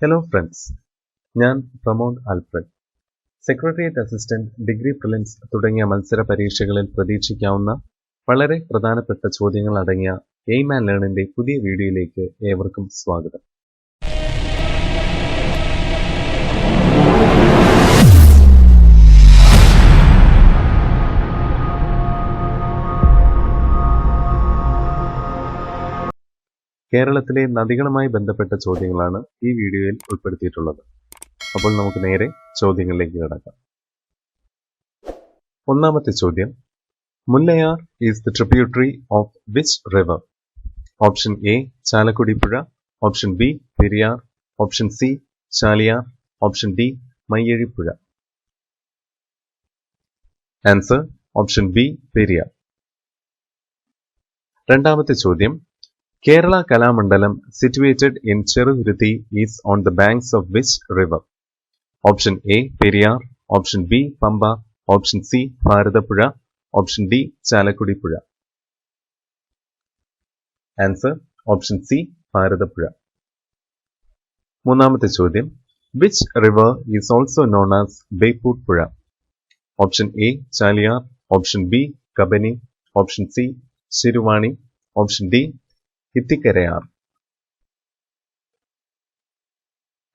Hello friends, ഞാൻ Pramod Alfred. Secretariat assistant, degree prelims തുടങ്ങിയ മത്സര പരീക്ഷകളിൽ പ്രതീക്ഷിക്കാവുന്ന വളരെ പ്രധാനപ്പെട്ട ചോദ്യങ്ങൾ അടങ്ങിയ എയിം ആൻഡ് ലേണിന്റെ പുതിയ വീഡിയോയിലേക്ക് ഏവർക്കും സ്വാഗതം. കേരളത്തിലെ നദികളുമായി ബന്ധപ്പെട്ട ചോദ്യങ്ങളാണ് ഈ വീഡിയോയിൽ ഉൾപ്പെടുത്തിയിട്ടുള്ളത്. അപ്പോൾ നമുക്ക് നേരെ ചോദ്യങ്ങളിലേക്ക് കടക്കാം. ഒന്നാമത്തെ ചോദ്യം, Mullayar is the tributary of which river? Option A Chalakudy Puzha, option B Periyar, option C Chaliyar, option D Mayyazhi Puzha. Answer option B Periyar. രണ്ടാമത്തെ ചോദ്യം, Kerala Kalamandalam situated in Cheruvirthi is on the banks of which river? Option A Periyar, option B Pamba, option C Bharatapuzha, option D Chalakudi Puzha. Answer option C Bharatapuzha. മൂന്നാമത്തെ ചോദ്യം, which river is also known as Beyput Puzha? Option A Chaliyar, option B Kabani, option C Shiruvani, option D Keralapsc.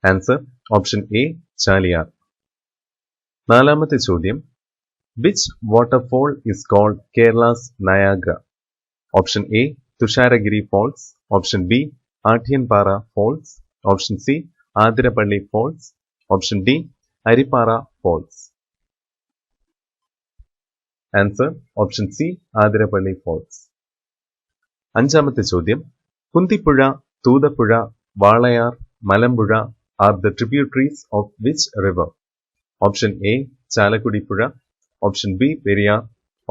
Answer option A Chaliyar. നാലാമത്തെ ചോദ്യം, which waterfall is called Kerala's Niagara? Option A Tusharagiri Falls, option B Athiyanpara Falls, option C Adirapalli Falls, option D Aripara Falls. Answer option C Adirapalli Falls. അഞ്ചാമത്തെ ചോദ്യം, Kunthipuzha, Thoothapuzha, Walayar, Malampuzha are the tributaries of which river? Option A Chalakudy പുഴ, option B Periyar,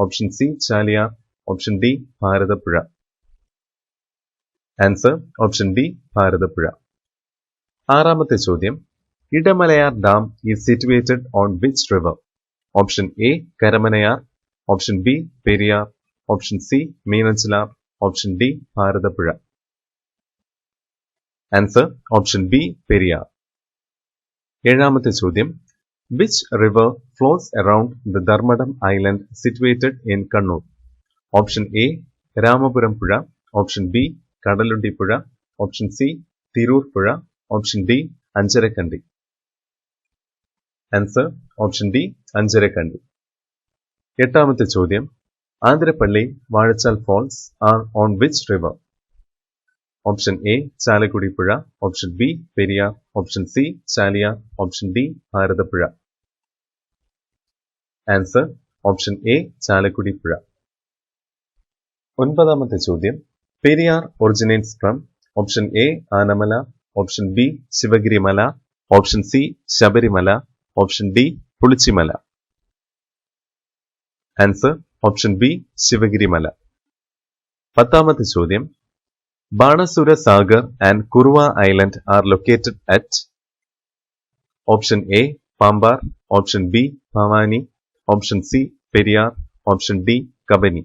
option C Chaliyar, option D Bharathapuzha. Answer option D Bharathappuzha. ആറാമത്തെ ചോദ്യം, Idamalayar dam is situated on which river? Option A Karamanayar, option B Periyar, option C Meenachilar, option D Bharathapuzha. Answer option B Periyar. ഏഴാമത്തെ ചോദ്യം, which river flows around the Dharmadam island situated in Kannur? Option A Ramapuram പുഴ, option B Kadalundi പുഴ, option C Tirur പുഴ, option D Anjarakandy. Answer option D Anjarakandy. എട്ടാമത്തെ ചോദ്യം, Athirappilly, Vazhachal falls are on which river? Option A Chalakudy പുഴ, option B Periyar, option C Chaliyar, option D Bharathapuzha. Answer option A Chalakudy Puzha. ഒൻപതാമത്തെ ചോദ്യം, Periyar originates from option A Anamala, option B Sivagirimala, option C Sabarimala, option D Pulichimala. Answer option B Sivagirimala. പത്താമത്തെ ചോദ്യം, Banasura Sagar and Kuruva island are located at? Option A Pambar, option B Bhavani, option C Periyar, option D Kabani.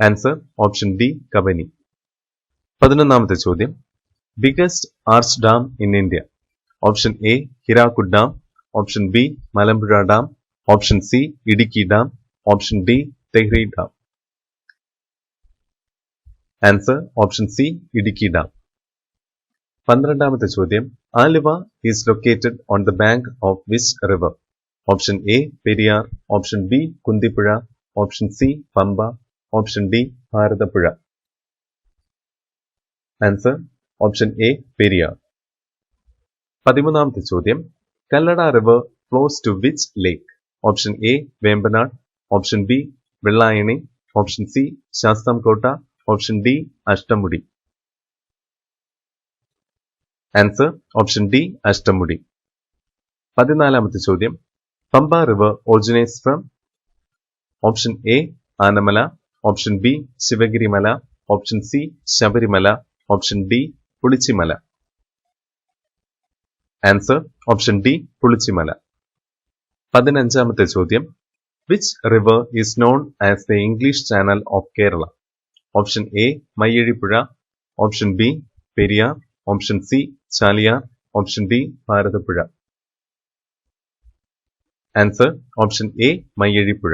Answer option D Kabani. പതിനൊന്നാമത്തെ ചോദ്യം, biggest arch dam in India? Option A Hirakud dam, option B Malampuzha dam, option C Idukki dam, option D Tehri dam. Answer option C Idukki dam. പന്ത്രണ്ടാമത്തെ ചോദ്യം, Aluva is located on the bank of which river? Option A Periyar, option B Kunthipuzha, option C Pamba, option D Bharathapuzha. Answer option A Periyar. പതിമൂന്നാമത്തെ ചോദ്യം, Kallada river flows to which lake? Option A Vembanad, option B Vellayani, option C Sasthamkotta, option D Ashtamudi. Answer option D Ashtamudi. പതിനാലാമത്തെ ചോദ്യം, Pamba river originates from? Option A Anamala, option B Sivagirimala, option C Sabarimala, option D Pulichimala. Answer option D Pulichimala. പതിനഞ്ചാമത്തെ ചോദ്യം, which river is known as the English channel of Kerala? Option A Mayyazhi Puzha, option B Periyar, option C Chaliyar, option D Bharathapuzha. Answer option A Mayyazhippuzha.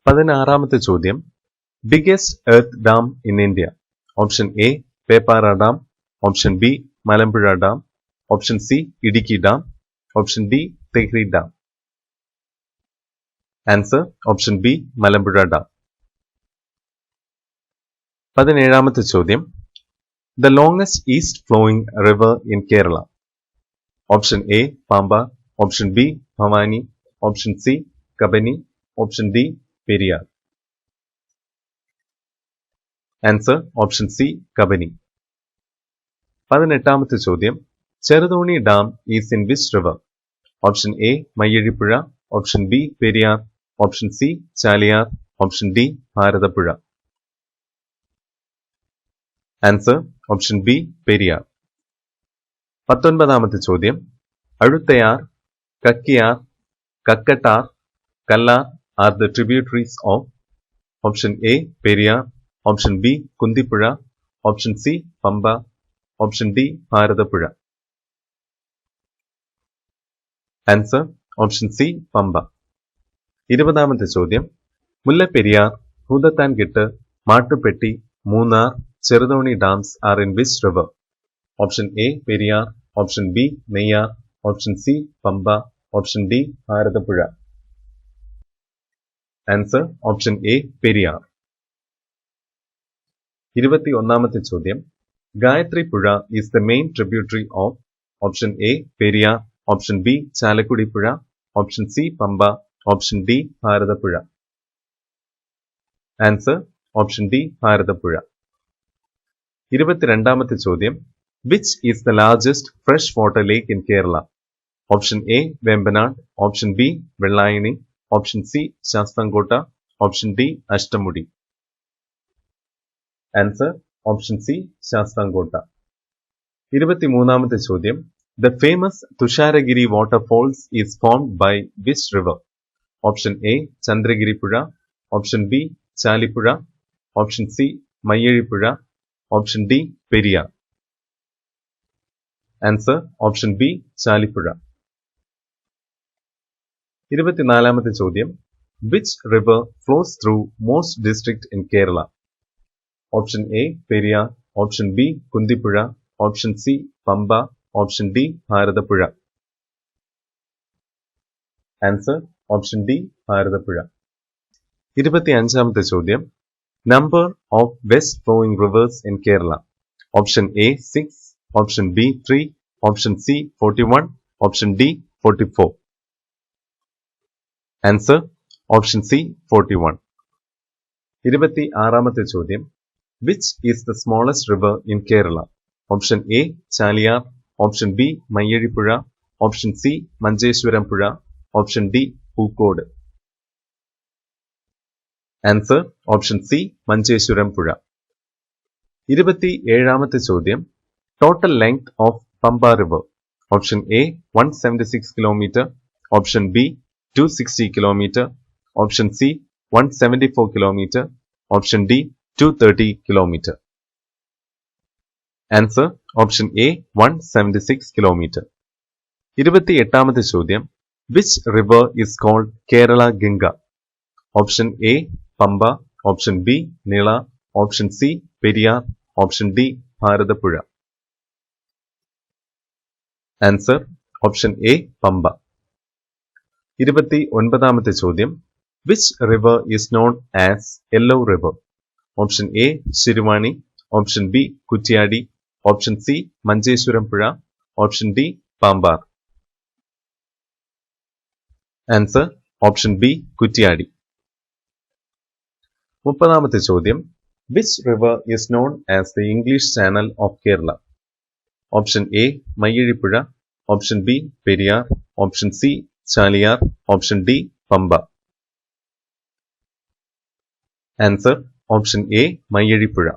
16ാമത്തെ ചോദ്യം. Biggest earth dam in India. Option A Peppara dam, option B Malampuzha dam, option C Idukki dam, option D Tehri dam. Answer option B Malampuzha dam. 17ാമത്തെ ചോദ്യം. The longest east flowing river in Kerala. Option A Pamba, option B Bhavani, option C Kabani, option D Periyar. Answer option C Kabani. 18ാമത്തെ ചോദ്യം. Cheruthoni dam is in which river. Option A Mayyazhippuzha, option B Periyar, option C Chaliyar, option D Bharathapuzha. Answer option B Periyar. 19ാമത്തെ ചോദ്യം. Azhuthayar, Kakkiyar, Kakkattar, Kallar are the tributaries of. Option A Periyar, option B Kunthipuzha, option C Pamba, option D Bharathapuzha. Answer option C Pamba. 20ാമത്തെ ചോദ്യം. Mullaperiyar, Bhoothathankettu, Mattupetty, Munnar, Cheruthoni dams are in which river. Option A Periyar, option B Neyyar, option C Pamba, option D Bharathapuzha. Answer option A Periyar. 21ാമത്തെ ചോദ്യം. Gayathri Puzha is the main tributary of. Option A Periyar, option B Chalakudy Puzha, option C Pamba, option D Bharathapuzha. Answer option D Bharathapuzha. 22ാമത്തെ ചോദ്യം. Which is the largest fresh water lake in Kerala. Option A Vembanad, option B Vellayani, option C Sasthamkotta, option D Ashtamudi. Answer option C Sasthamcotta. 23ാമത്തെ ചോദ്യം. The famous Thusharagiri waterfalls is formed by which river. Option A Chandragiri Puzha, option B Chalippuzha, option C Mayyazhippuzha, option D Periyar. Answer option B Chalippuzha. 24ാമത്തെ ചോദ്യം. Which river flows through most district in Kerala. Option A Periyar, option B Kunthipuzha, option C Pamba, option D Bharathapuzha. Answer option D Bharathapuzha. 25ാമത്തെ ചോദ്യം. Number of west flowing rivers in Kerala. Option A 6, option B 3, option C 41, option D 44. Answer option C 41. 26ാമത്തെ ചോദ്യം. Which is the smallest river in Kerala. Option A Chaliyar, option B Mayyazhipuzha, option C Manjeshwaram puzha, option D Pookode. Answer option C Manjeshwaram puzha. 27ാമത്തെ ചോദ്യം. Total length of Pamba river. Option A 176 kilometre, option B 260 kilometre, option C 174 kilometre, option D 230 kilometre. Answer option A 176 kilometre. 28ാമത്തെ ചോദ്യം. Which river is called Kerala Ganga. Option A Pamba, option B Nila, option C Periyar, option D Bharathapuzha. Answer option A Pamba. 29ാമത്തെ ചോദ്യം. Which river is known as yellow river. Option A Siruvani, option B Kuttiadi, option C Manjeshwaram puzha, option D Pambar. Answer option B Kuttiadi. 30ാമത്തെ ചോദ്യം. Which river is known as the English channel of Kerala. Option A Mayyazhippuzha, option B Periyar, option C Chaliyar, option D Pamba. Answer option A Mayyazhipuzha.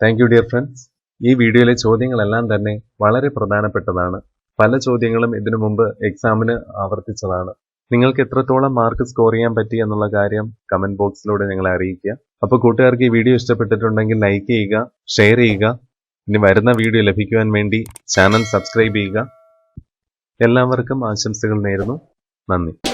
Thank you dear friends. ഈ വീഡിയോയിലെ ചോദ്യങ്ങളെല്ലാം തന്നെ വളരെ പ്രധാനപ്പെട്ടതാണ്. പല ചോദ്യങ്ങളും ഇതിനു മുമ്പ് എക്സാമിന് ആവർത്തിച്ചതാണ്. നിങ്ങൾക്ക് എത്രത്തോളം മാർക്ക് സ്കോർ ചെയ്യാൻ പറ്റി എന്നുള്ള കാര്യം കമന്റ് ബോക്സിലൂടെ ഞങ്ങളെ അറിയിക്കുക. അപ്പോൾ കൂട്ടുകാർക്ക് ഈ വീഡിയോ ഇഷ്ടപ്പെട്ടിട്ടുണ്ടെങ്കിൽ ലൈക്ക് ചെയ്യുക, ഷെയർ ചെയ്യുക. ഇനി വരുന്ന വീഡിയോ ലഭിക്കുവാൻ വേണ്ടി ചാനൽ സബ്സ്ക്രൈബ് ചെയ്യുക. എല്ലാവർക്കും ആശംസകൾ നേരുന്നു. നന്ദി.